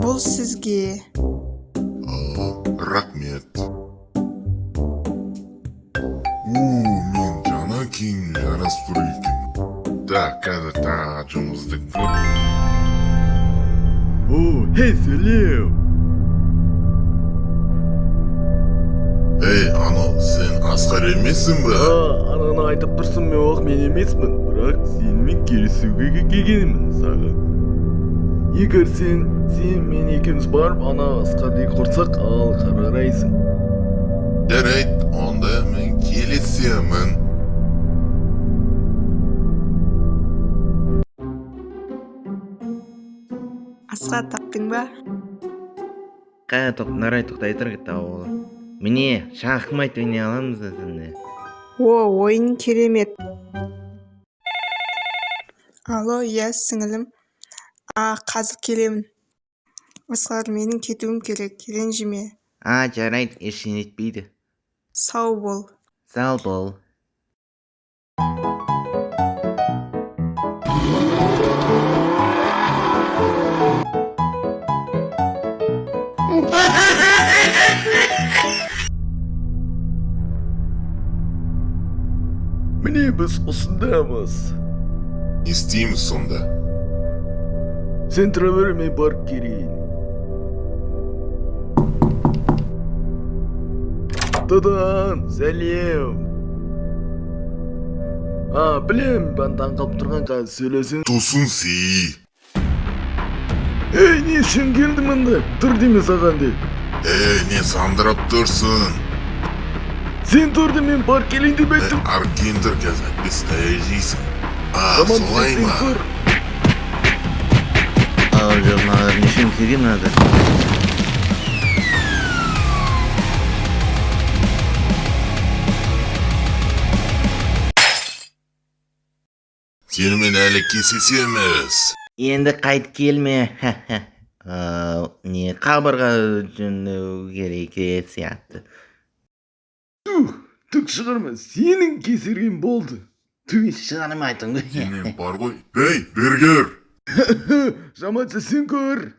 Бұл сізге. Рақмет. Мен жаңа киім жарасып тұр екен. Так, қазір тағы жұмысты. Мәселе. Анау, сен Асқар емессің бе? Ананы айтып тұрсың, мен емеспін. Бірақ сенімен келісуге келгенмін саған. Егер сен мен екеуміз барып, ана Асқарды құрсақ, ал қарайсың. Жарайды, онда мен келісемін. Асқар, таптың ба? Қая нарай тоқтай тұр кетті ауылы. Міне, шахмат ойнай аламыз да сізді. Ойын керемет. Алло, сіңілім. Қазір келемін. Асқар, менің кетуім керек, ренжіме. Жарайды, ештеңе етпейді. Сау бол. Сау бол. Міне біз осындамыз. Не істейміз сонда? Сен тұра бер, мен барып келейін. Тадан, сәлем. Білем, ben таңқалып тұрған қазір сөйлесін. Тусын сей. Не үшін келді мұнда? Тұр деме саған де. Не сандырап тұрсын? Сен тұрды, мен бар келейін деп еттім. Аркендір қазір, біз таяжейсің. Солай ма? Жоқ, не үшін келген надо? Сенімен әлі кесесеміз. Енді қайт келме. Не қабырға жөндеу керек сияқты. Түк шығарма, сенің кесерген болды. Шығарым айтың. Сенен бар ғой. Бергер! Жаманша сен көр.